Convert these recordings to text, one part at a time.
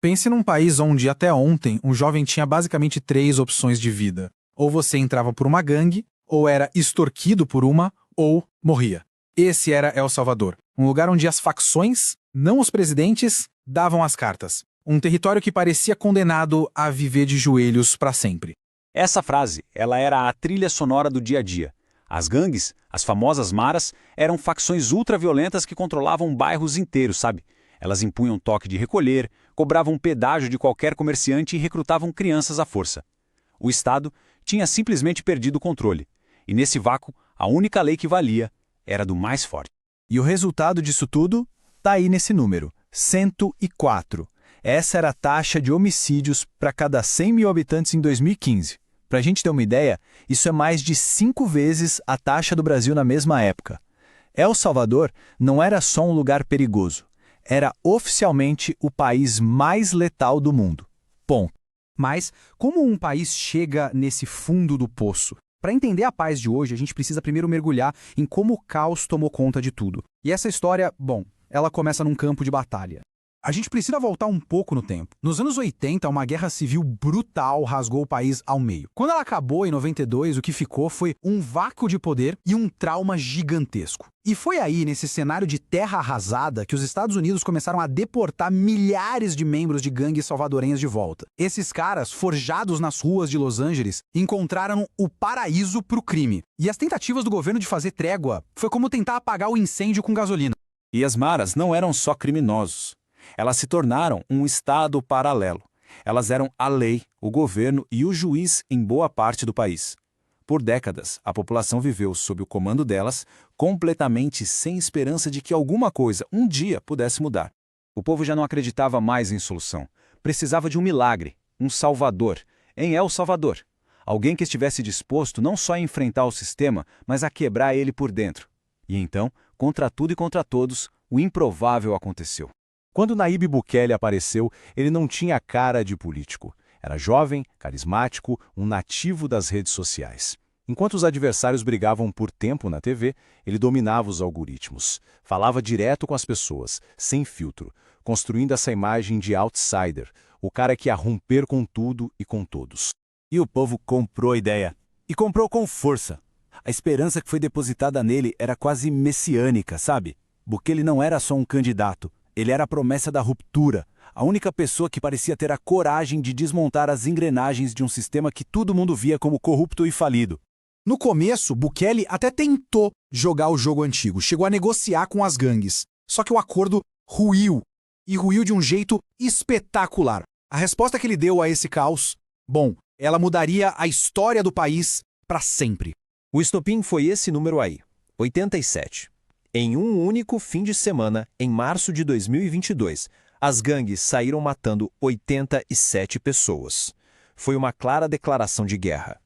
Pense num país onde, até ontem, um jovem tinha basicamente 3 opções de vida. Ou você entrava por uma gangue, ou era extorquido por uma, ou morria. Esse era El Salvador, um lugar onde as facções, não os presidentes, davam as cartas. Um território que parecia condenado a viver de joelhos para sempre. Essa frase, ela era a trilha sonora do dia a dia. As gangues, as famosas maras, eram facções ultraviolentas que controlavam bairros inteiros, sabe? Elas impunham toque de recolher, cobravam pedágio de qualquer comerciante e recrutavam crianças à força. O Estado tinha simplesmente perdido o controle. E nesse vácuo, a única lei que valia era do mais forte. E o resultado disso tudo está aí nesse número, 104. Essa era a taxa de homicídios para cada 100 mil habitantes em 2015. Para a gente ter uma ideia, isso é mais de 5 vezes a taxa do Brasil na mesma época. El Salvador não era só um lugar perigoso. Era oficialmente o país mais letal do mundo. Ponto. Mas como um país chega nesse fundo do poço? Para entender a paz de hoje, a gente precisa primeiro mergulhar em como o caos tomou conta de tudo. E essa história, bom, ela começa num campo de batalha. A gente precisa voltar um pouco no tempo. Nos anos 80, uma guerra civil brutal rasgou o país ao meio. Quando ela acabou em 92, o que ficou foi um vácuo de poder e um trauma gigantesco. E foi aí, nesse cenário de terra arrasada, que os Estados Unidos começaram a deportar milhares de membros de gangues salvadorenhas de volta. Esses caras, forjados nas ruas de Los Angeles, encontraram o paraíso pro crime. E as tentativas do governo de fazer trégua foi como tentar apagar o incêndio com gasolina. E as maras não eram só criminosos. Elas se tornaram um estado paralelo. Elas eram a lei, o governo e o juiz em boa parte do país. Por décadas, a população viveu sob o comando delas, completamente sem esperança de que alguma coisa, um dia, pudesse mudar. O povo já não acreditava mais em solução. Precisava de um milagre, um salvador, em El Salvador. Alguém que estivesse disposto não só a enfrentar o sistema, mas a quebrar ele por dentro. E então, contra tudo e contra todos, o improvável aconteceu. Quando Nayib Bukele apareceu, ele não tinha cara de político. Era jovem, carismático, um nativo das redes sociais. Enquanto os adversários brigavam por tempo na TV, ele dominava os algoritmos. Falava direto com as pessoas, sem filtro, construindo essa imagem de outsider, o cara que ia romper com tudo e com todos. E o povo comprou a ideia. E comprou com força. A esperança que foi depositada nele era quase messiânica, sabe? Bukele não era só um candidato. Ele era a promessa da ruptura, a única pessoa que parecia ter a coragem de desmontar as engrenagens de um sistema que todo mundo via como corrupto e falido. No começo, Bukele até tentou jogar o jogo antigo, chegou a negociar com as gangues. Só que o acordo ruiu, e ruiu de um jeito espetacular. A resposta que ele deu a esse caos, bom, ela mudaria a história do país para sempre. O estopim foi esse número aí, 87. Em um único fim de semana, em março de 2022, as gangues saíram matando 87 pessoas. Foi uma clara declaração de guerra.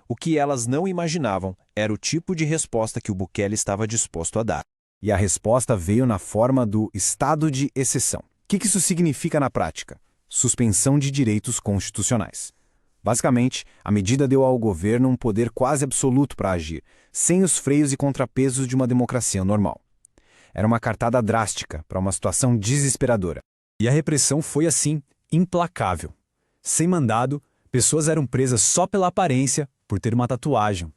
O que elas não imaginavam era o tipo de resposta que o Bukele estava disposto a dar. E a resposta veio na forma do estado de exceção. O que isso significa na prática? Suspensão de direitos constitucionais. Basicamente, a medida deu ao governo um poder quase absoluto para agir, sem os freios e contrapesos de uma democracia normal. Era uma cartada drástica para uma situação desesperadora. E a repressão foi assim, implacável. Sem mandado, pessoas eram presas só pela aparência, por ter uma tatuagem.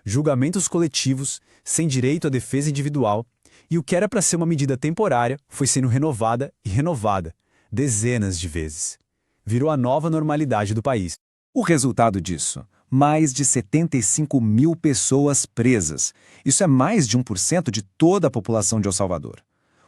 Julgamentos coletivos, sem direito à defesa individual, e o que era para ser uma medida temporária foi sendo renovada e renovada, dezenas de vezes. Virou a nova normalidade do país. O resultado disso? Mais de 75 mil pessoas presas. Isso é mais de 1% de toda a população de El Salvador.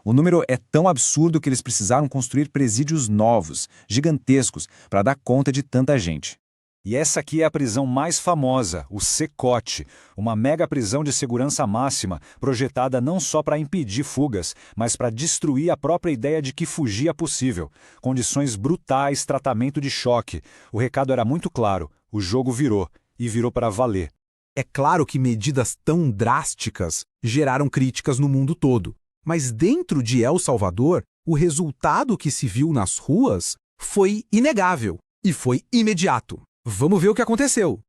O número é tão absurdo que eles precisaram construir presídios novos, gigantescos, para dar conta de tanta gente. E essa aqui é a prisão mais famosa, o Secote, uma mega prisão de segurança máxima, projetada não só para impedir fugas, mas para destruir a própria ideia de que fugir é possível. Condições brutais, tratamento de choque. O recado era muito claro, o jogo virou, e virou para valer. É claro que medidas tão drásticas geraram críticas no mundo todo. Mas dentro de El Salvador, o resultado que se viu nas ruas foi inegável e foi imediato. Vamos ver o que aconteceu.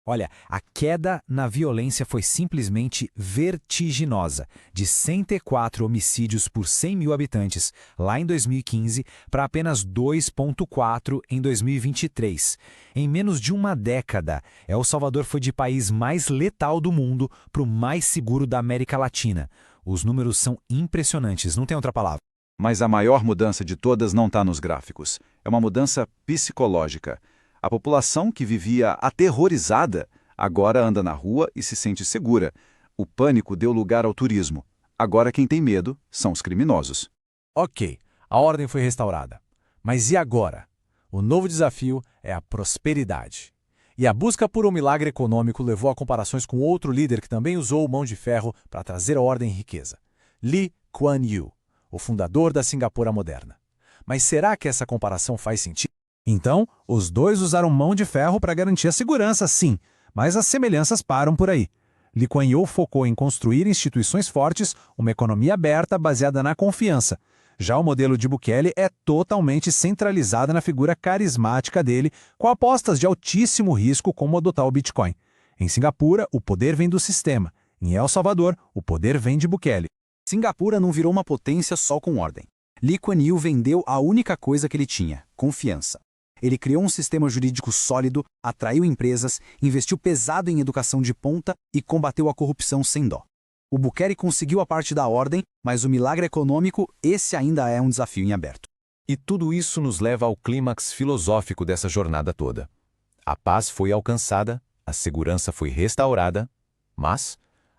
Olha, a queda na violência foi simplesmente vertiginosa, de 104 homicídios por 100 mil habitantes, lá em 2015, para apenas 2,4 em 2023. Em menos de uma década, El Salvador foi de país mais letal do mundo para o mais seguro da América Latina. Os números são impressionantes, não tem outra palavra. Mas a maior mudança de todas não está nos gráficos. É uma mudança psicológica. A população que vivia aterrorizada agora anda na rua e se sente segura. O pânico deu lugar ao turismo. Agora quem tem medo são os criminosos. Ok, a ordem foi restaurada. Mas e agora? O novo desafio é a prosperidade. E a busca por um milagre econômico levou a comparações com outro líder que também usou mão de ferro para trazer ordem e riqueza. Lee Kuan Yew, o fundador da Singapura moderna. Mas será que essa comparação faz sentido? Então, os dois usaram mão de ferro para garantir a segurança, sim, mas as semelhanças param por aí. Lee Kuan Yew focou em construir instituições fortes, uma economia aberta baseada na confiança. Já o modelo de Bukele é totalmente centralizado na figura carismática dele, com apostas de altíssimo risco como adotar o Bitcoin. Em Singapura, o poder vem do sistema. Em El Salvador, o poder vem de Bukele. Singapura não virou uma potência só com ordem. Lee Kuan Yew vendeu a única coisa que ele tinha, confiança. Ele criou um sistema jurídico sólido, atraiu empresas, investiu pesado em educação de ponta e combateu a corrupção sem dó. O Bukele conseguiu a parte da ordem, mas o milagre econômico, esse ainda é um desafio em aberto. E tudo isso nos leva ao clímax filosófico dessa jornada toda. A paz foi alcançada, a segurança foi restaurada, mas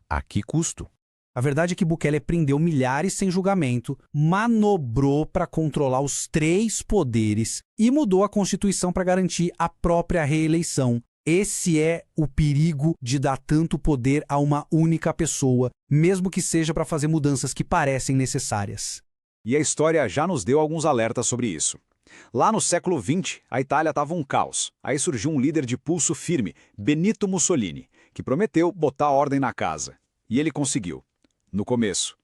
a que custo? A verdade é que Bukele prendeu milhares sem julgamento, manobrou para controlar os 3 poderes e mudou a Constituição para garantir a própria reeleição. Esse é o perigo de dar tanto poder a uma única pessoa, mesmo que seja para fazer mudanças que parecem necessárias. E a história já nos deu alguns alertas sobre isso. Lá no século XX, a Itália estava um caos. Aí surgiu um líder de pulso firme, Benito Mussolini, que prometeu botar ordem na casa. E ele conseguiu. No começo.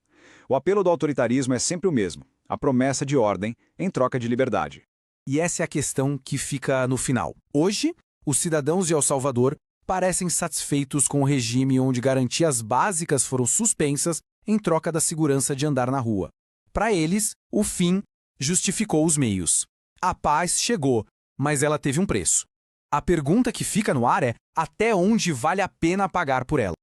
O apelo do autoritarismo é sempre o mesmo, a promessa de ordem em troca de liberdade. E essa é a questão que fica no final. Hoje, os cidadãos de El Salvador parecem satisfeitos com o regime onde garantias básicas foram suspensas em troca da segurança de andar na rua. Para eles, o fim justificou os meios. A paz chegou, mas ela teve um preço. A pergunta que fica no ar é: até onde vale a pena pagar por ela?